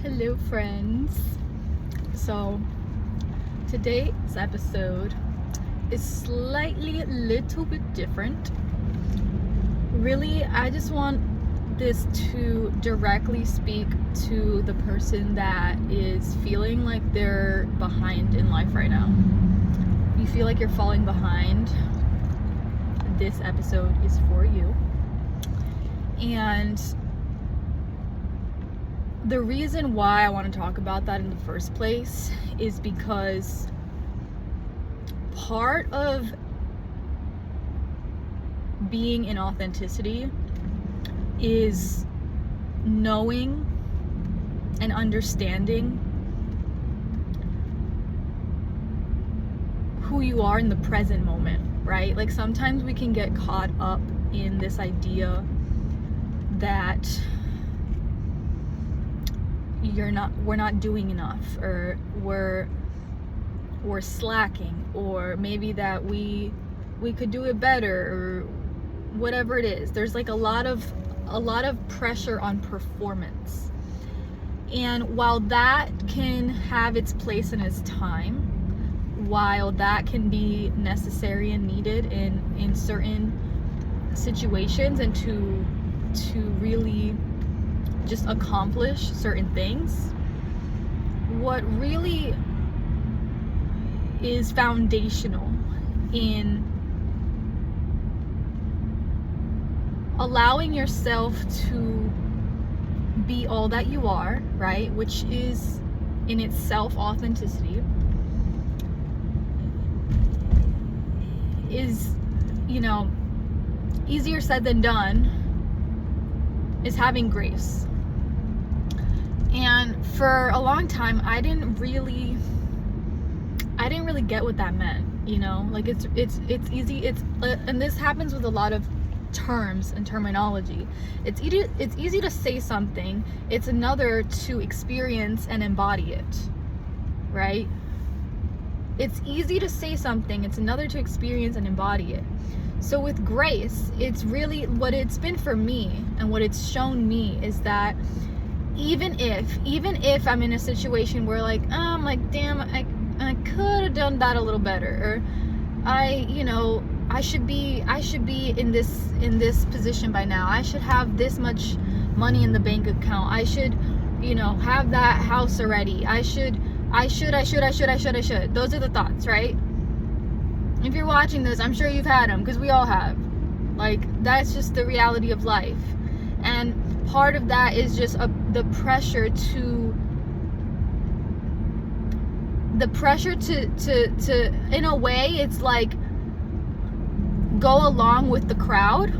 Hello, friends. So, today's episode is slightly a little bit different. Really, I just want this to directly speak to the person that is feeling like they're behind in life right now. You feel like you're falling behind. This episode is for you. And the reason why I want to talk about that in the first place is because part of being in authenticity is knowing and understanding who you are in the present moment, right? Like sometimes we can get caught up in this idea that we're not doing enough, or we're slacking, or maybe that we could do it better, or whatever it is. There's like a lot of pressure on performance. And while that can have its place in its time, while that can be necessary and needed in certain situations and to really just accomplish certain things, what really is foundational in allowing yourself to be all that you are, right? Which is in itself authenticity, is, easier said than done, is having grace. And for a long time, I didn't really get what that meant, like it's easy, and this happens with a lot of terms and terminology. It's easy to say something, it's another to experience and embody it, right? It's easy to say something, it's another to experience and embody it. So with grace, it's really what it's been for me, and what it's shown me is that even if I'm in a situation where I'm like, damn, I could have done that a little better, or I should be in this position by now. I should have this much money in the bank account. I should, have that house already. I should. Those are the thoughts, right? If you're watching this, I'm sure you've had them, because we all have. That's just the reality of life. And part of that is just the pressure to in a way, it's like go along with the crowd.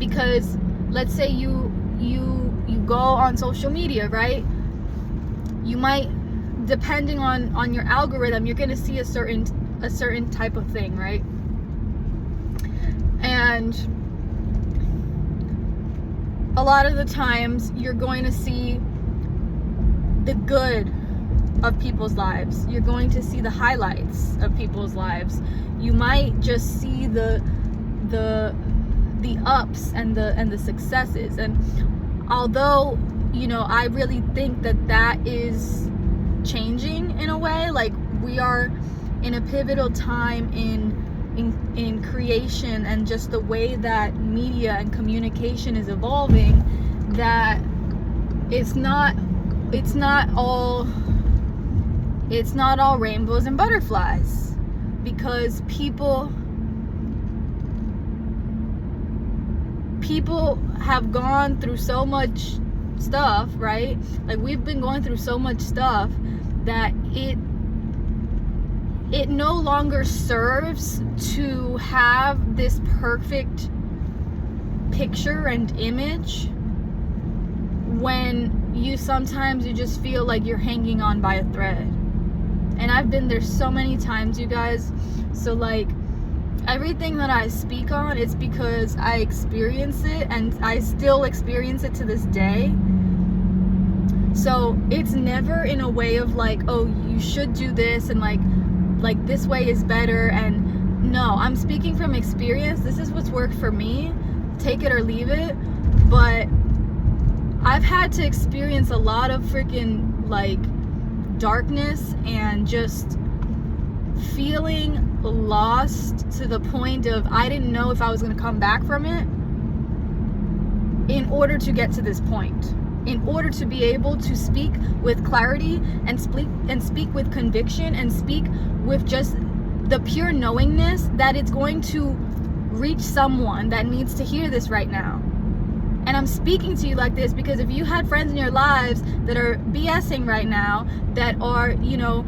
Because let's say you go on social media, right? You might, depending on your algorithm, you're going to see a certain type of thing, right? And a lot of the times you're going to see the good of people's lives. You're going to see the highlights of people's lives. You might just see the ups and the successes. And although, I really think that is changing in a way, like we are in a pivotal time in creation, and just the way that media and communication is evolving, that it's not all rainbows and butterflies, because people have gone through so much stuff, right? Like we've been going through so much stuff that it no longer serves to have this perfect picture and image, when sometimes you just feel like you're hanging on by a thread. And I've been there so many times, you guys. So everything that I speak on, it's because I experience it, and I still experience it to this day. So it's never in a way of oh, you should do this, and this way is better. And no, I'm speaking from experience. This is what's worked for me. Take it or leave it. But I've had to experience a lot of freaking like darkness and just feeling lost to the point of I didn't know if I was going to come back from it, in order to get to this point, in order to be able to speak with clarity and speak with conviction and speak with just the pure knowingness that it's going to reach someone that needs to hear this right now. And I'm speaking to you like this because if you had friends in your lives that are BSing right now, that are, you know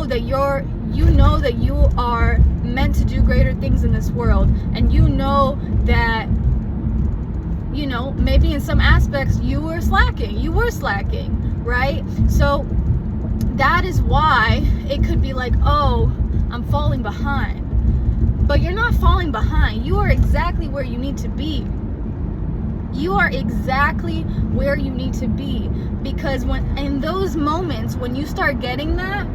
that you are meant to do greater things in this world, and you know that, you know, maybe in some aspects you were slacking, right? So that is why it could be like, oh, I'm falling behind. But you're not falling behind. You are exactly where you need to be. You are exactly where you need to be. Because when in those moments when you start getting that,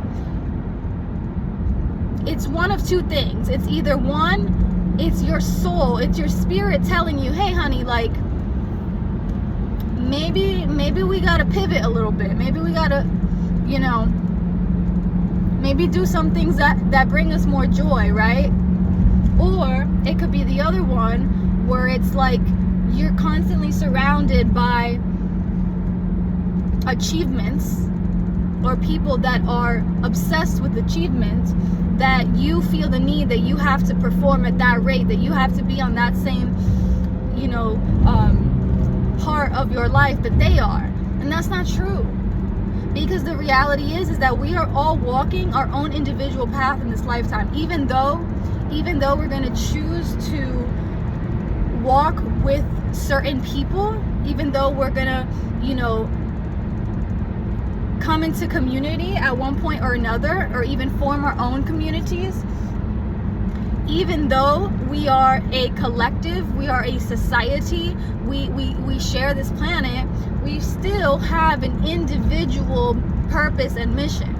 it's one of two things. It's either one, it's your soul, it's your spirit telling you, hey honey, like maybe we gotta pivot a little bit. Maybe we gotta, you know, maybe do some things that bring us more joy, right? Or it could be the other one where it's like you're constantly surrounded by achievements or people that are obsessed with achievements, that you feel the need that you have to perform at that rate, that you have to be on that same, you know, part of your life that they are. And that's not true. Because the reality is that we are all walking our own individual path in this lifetime. Even though we're going to choose to walk with certain people, even though we're going to, you know, come into community at one point or another, or even form our own communities, even though we are a collective, we are a society, we share this planet, we still have an individual purpose and mission.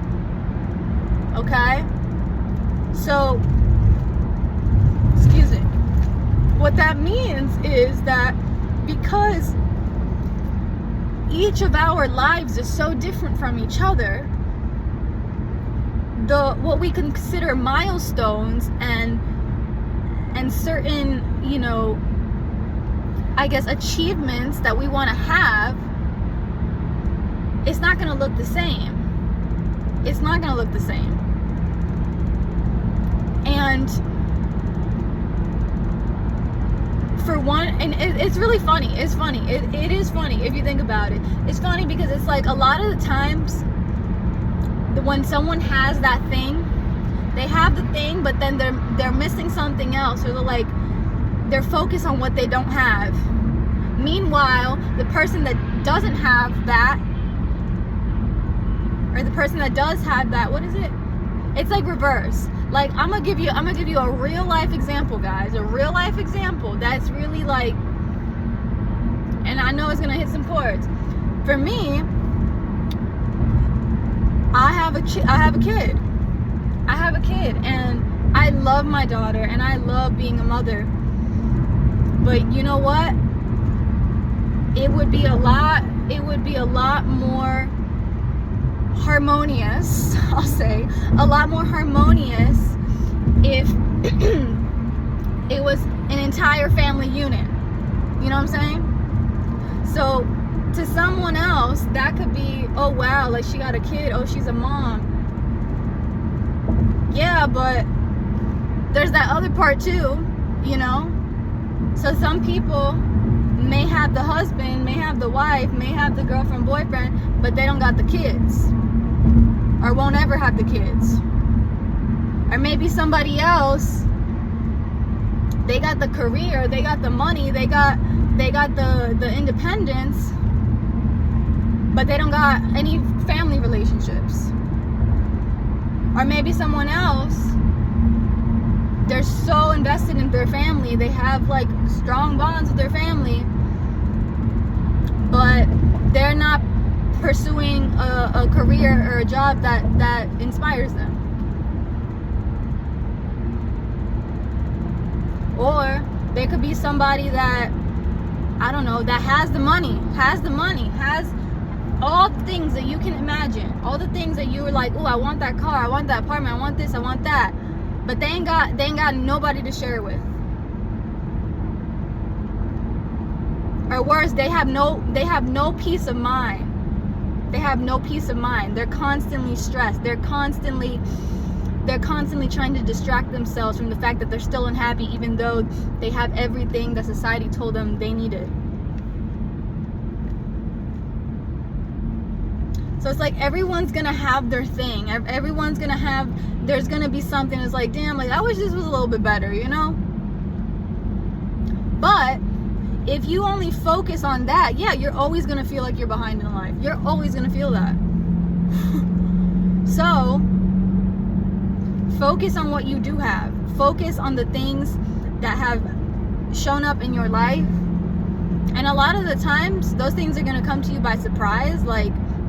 Okay? So, excuse me. What that means is that because each of our lives is so different from each other, what we consider milestones and certain, you know, I guess achievements that we want to have, it's not going to look the same. It's not going to look the same. And for one, and it's really funny. It's funny. It is funny if you think about it. It's funny because it's like a lot of the times when someone has that thing, they have the thing, but then they're missing something else, or they're focused on what they don't have. Meanwhile, the person that doesn't have that, or the person that does have that, what is it? It's like reverse. Like I'm gonna give you a real life example, guys. A real life example that's really like, and I know it's gonna hit some chords. For me, I have a kid, and I love my daughter, and I love being a mother. But you know what? It would be a lot more harmonious, I'll say, a lot more harmonious if it was an entire family unit. You know what I'm saying? So to someone else, that could be, oh wow, like she got a kid, oh she's a mom. Yeah, but there's that other part too, you know? So some people may have the husband, may have the wife, may have the girlfriend, boyfriend, but they don't got the kids, or won't ever have the kids. Or maybe somebody else, they got the career, they got the money, they got the independence, but they don't got any family relationships. Or maybe someone else, they're so invested in their family, they have like strong bonds with their family, but they're not pursuing a career or a job that inspires them. Or there could be somebody that I don't know, that has the money, has all the things that you can imagine, all the things that you were like, oh, I want that car, I want that apartment, I want this, I want that, but they ain't got nobody to share it with. Or worse, they have no peace of mind. They have no peace of mind. They're constantly stressed. They're constantly trying to distract themselves from the fact that they're still unhappy, even though they have everything that society told them they needed. So it's like everyone's gonna have their thing. Everyone's gonna have, there's gonna be something that's like, damn, like I wish this was a little bit better, you know? But if you only focus on that, yeah, you're always gonna feel like you're behind in life. You're always gonna feel that. So focus on what you do have. Focus on the things that have shown up in your life. And a lot of the times, those things are gonna come to you by surprise,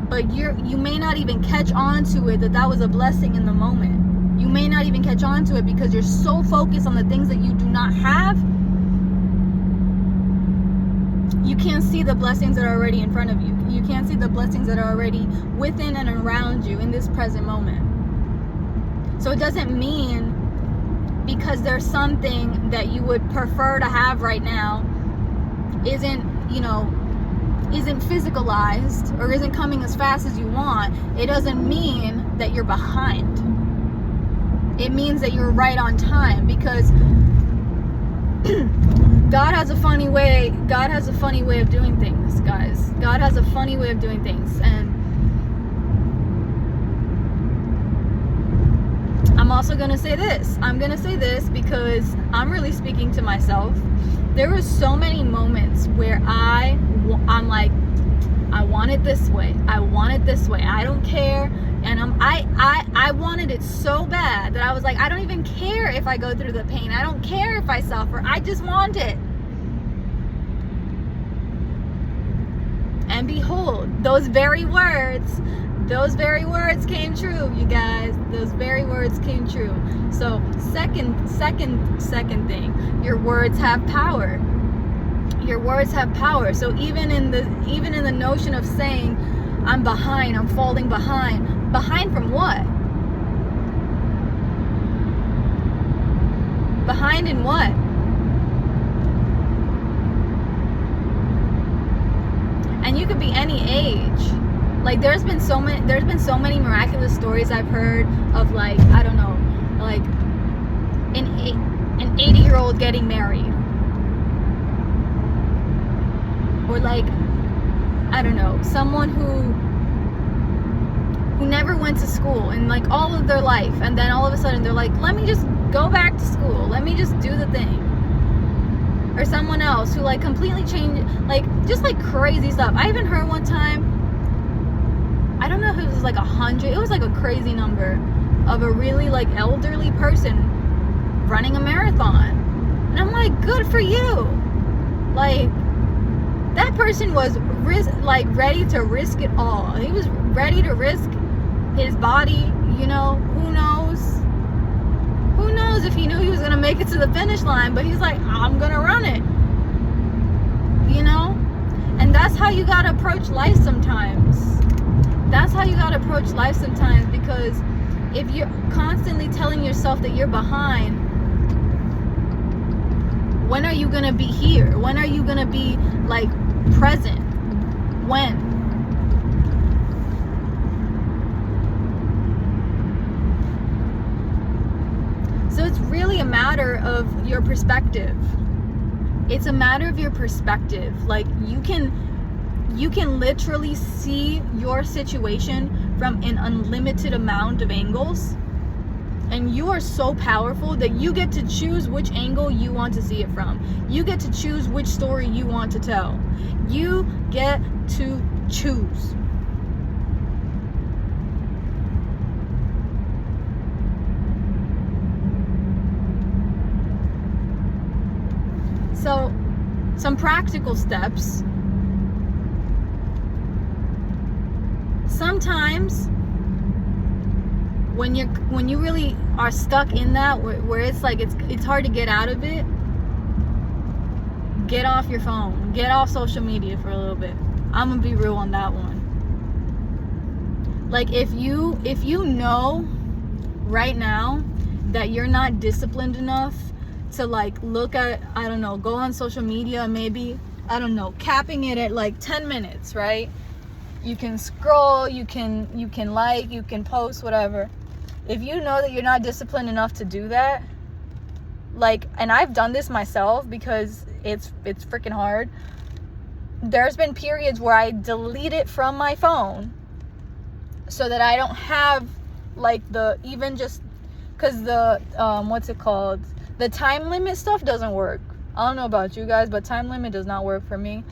but you may not even catch on to it that was a blessing in the moment. You may not even catch on to it because you're so focused on the things that you do not have. You can't see the blessings that are already in front of you. You can't see the blessings that are already within and around you in this present moment. So it doesn't mean because there's something that you would prefer to have right now isn't physicalized or isn't coming as fast as you want, it doesn't mean that you're behind. It means that you're right on time, because God has a funny way of doing things, guys. God has a funny way of doing things. And I'm also going to say this. I'm going to say this because I'm really speaking to myself. There were so many moments where I'm like, I want it this way. I want it this way. I don't care. And I wanted it so bad that I was like, I don't even care if I go through the pain. I don't care if I suffer. I just want it. And behold, those very words came true, you guys. Those very words came true. So second thing, your words have power. Your words have power. So even in the notion of saying, I'm behind, I'm falling behind from what? Behind in what? And you could be any age. Like there's been so many miraculous stories I've heard of, like, I don't know, like an 80-year-old getting married, or like, I don't know, someone who never went to school in like all of their life, and then all of a sudden they're like, let me just go back to school, let me just do the thing. Or someone else who like completely changed, like just like crazy stuff. I even heard one time, I don't know if it was like 100, it was like a crazy number, of a really like elderly person running a marathon. And I'm like, good for you. Like, that person was ready to risk it all. He was ready to risk his body, you know. Who knows if he knew he was gonna make it to the finish line, but he's like, I'm gonna run it, you know. And that's how you gotta approach life sometimes. Because if you're constantly telling yourself that you're behind, when are you gonna be here? When are you gonna be like present? When? So it's really a matter of your perspective. It's a matter of your perspective. Like you can literally see your situation from an unlimited amount of angles. And you are so powerful that you get to choose which angle you want to see it from. You get to choose which story you want to tell. You get to choose. So, some practical steps. Sometimes when you really are stuck in that, where it's like it's hard to get out of it, get off your phone, get off social media for a little bit. I'm gonna be real on that one. Like, if you know right now that you're not disciplined enough to like look at, I don't know, go on social media, maybe, I don't know, capping it at like 10 minutes, right? You can scroll, you can like, you can post, whatever. If you know that you're not disciplined enough to do that, like, and I've done this myself because it's freaking hard. There's been periods where I delete it from my phone so that I don't have like the, even just because the what's it called, the time limit stuff doesn't work. I don't know about you guys, but time limit does not work for me.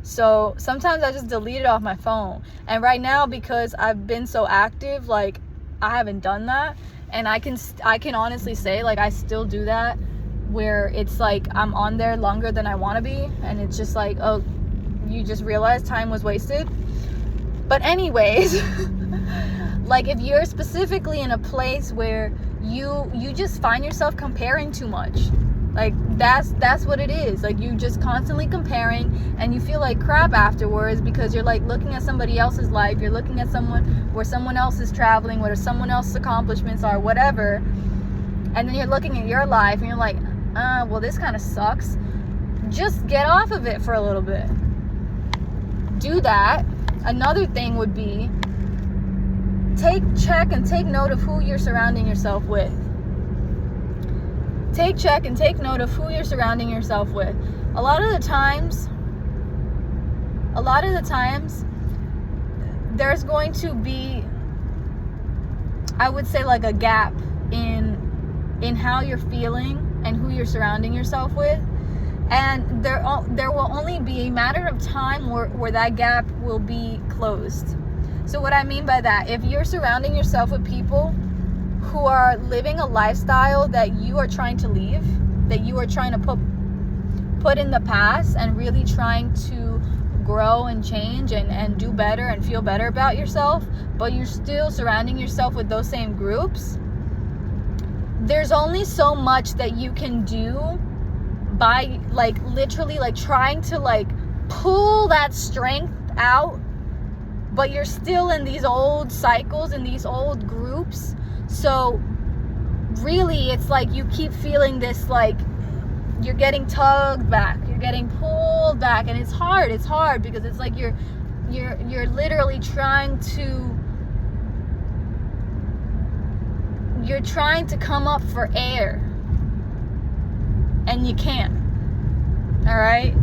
So sometimes I just delete it off my phone. And right now, because I've been so active, like, I haven't done that. And I can honestly say, like, I still do that, where it's like I'm on there longer than I want to be, and it's just like, oh, you just realize time was wasted. But anyways, like, if you're specifically in a place where you just find yourself comparing too much, like, that's what it is. Like, you just constantly comparing, and you feel like crap afterwards because you're like looking at somebody else's life, you're looking at someone where someone else is traveling, where someone else's accomplishments are, whatever, and then you're looking at your life and you're like, well, this kind of sucks. Just get off of it for a little bit. Do that. Another thing would be take note of who you're surrounding yourself with. Take note of who you're surrounding yourself with. A lot of the times, there's going to be, I would say, like a gap in how you're feeling and who you're surrounding yourself with. And there will only be a matter of time where that gap will be closed. So what I mean by that, if you're surrounding yourself with people who are living a lifestyle that you are trying to leave, that you are trying to put in the past, and really trying to grow and change and do better and feel better about yourself, but you're still surrounding yourself with those same groups, there's only so much that you can do by, like, literally, like, trying to, like, pull that strength out, but you're still in these old cycles, in these old groups. So really, it's like you keep feeling this, like, you're getting tugged back, you're getting pulled back, and it's hard because it's like you're literally trying to come up for air, and you can't. All right?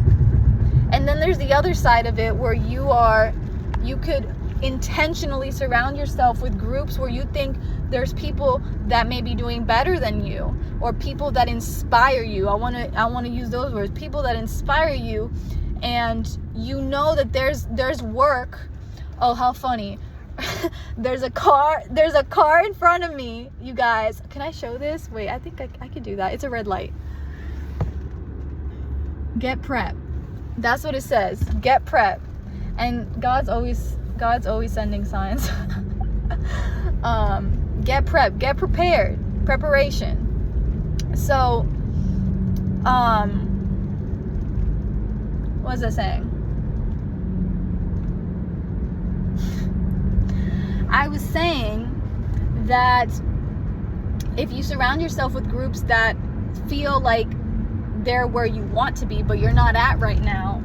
And then there's the other side of it, where you could intentionally surround yourself with groups where you think there's people that may be doing better than you, or people that inspire you. I want to use those words, people that inspire you, and you know that there's work. Oh, how funny. There's a car in front of me, you guys. Can I show this? Wait, I think I could do that. It's a red light. Get prep. That's what it says. Get prep. And God's always sending signs. Get prep. Get prepared. Preparation. So, what was I saying? I was saying that if you surround yourself with groups that feel like they're where you want to be, but you're not at right now,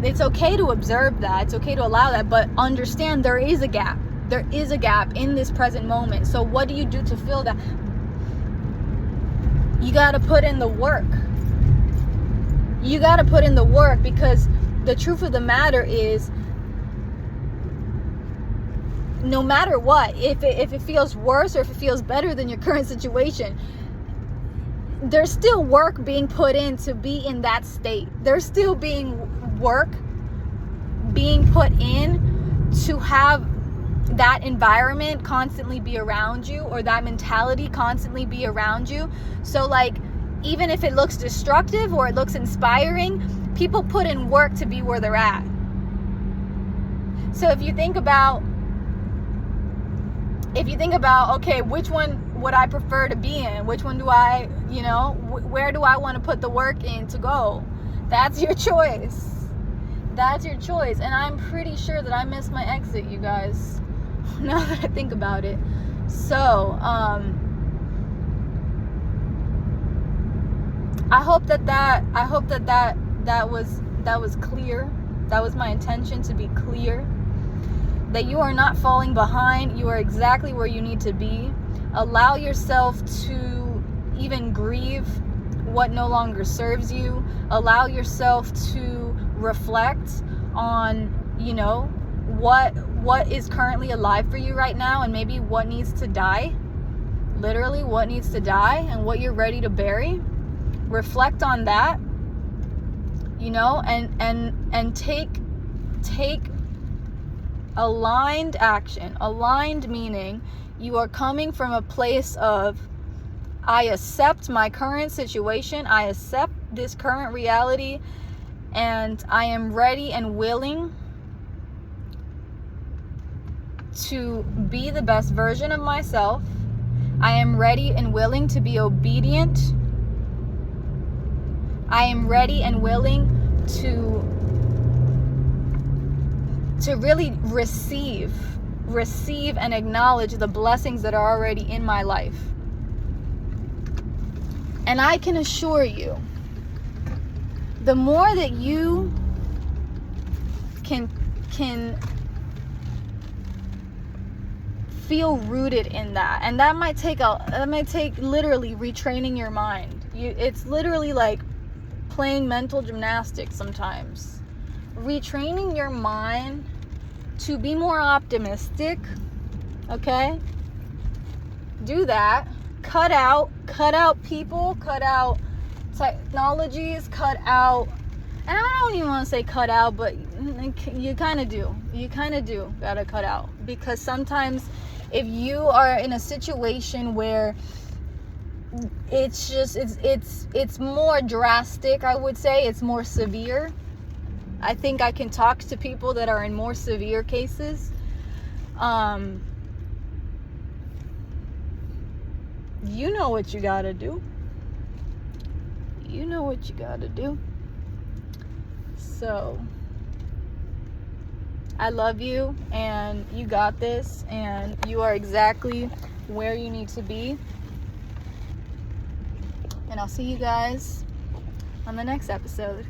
it's okay to observe that. It's okay to allow that, but understand there is a gap. There is a gap in this present moment. So what do you do to fill that? You got to put in the work. You got to put in the work, because the truth of the matter is, no matter what, if it feels worse or if it feels better than your current situation, there's still work being put in to be in that state. There's still work being put in to have that environment constantly be around you, or that mentality constantly be around you. So, like, even if it looks destructive or it looks inspiring, people put in work to be where they're at. So if you think about, okay, which one would I prefer to be in? Which one do I, where do I want to put the work in to go? That's your choice. That's your choice. And I'm pretty sure that I missed my exit, you guys, now that I think about it. So, I hope that was clear. That was my intention, to be clear. That you are not falling behind. You are exactly where you need to be. Allow yourself to even grieve what no longer serves you. Allow yourself to reflect on, you know, what is currently alive for you right now, and maybe what needs to die. Literally, what needs to die and what you're ready to bury. Reflect on that, you know, and take aligned action. Aligned meaning you are coming from a place of, I accept my current situation, I accept this current reality, and I am ready and willing to be the best version of myself. I am ready and willing to be obedient. I am ready and willing to really receive and acknowledge the blessings that are already in my life. And I can assure you, the more that you can feel rooted in that, and that might take literally retraining your mind. It's literally like playing mental gymnastics sometimes. Retraining your mind to be more optimistic, okay? Do that. Cut out people, cut out technologies, cut out, and I don't even want to say cut out, but you kind of do. You kind of do gotta cut out, because sometimes if you are in a situation where it's more drastic, I would say, it's more severe. I think I can talk to people that are in more severe cases. You know what you gotta do. You know what you gotta do. So, I love you, and you got this, and you are exactly where you need to be. And I'll see you guys on the next episode.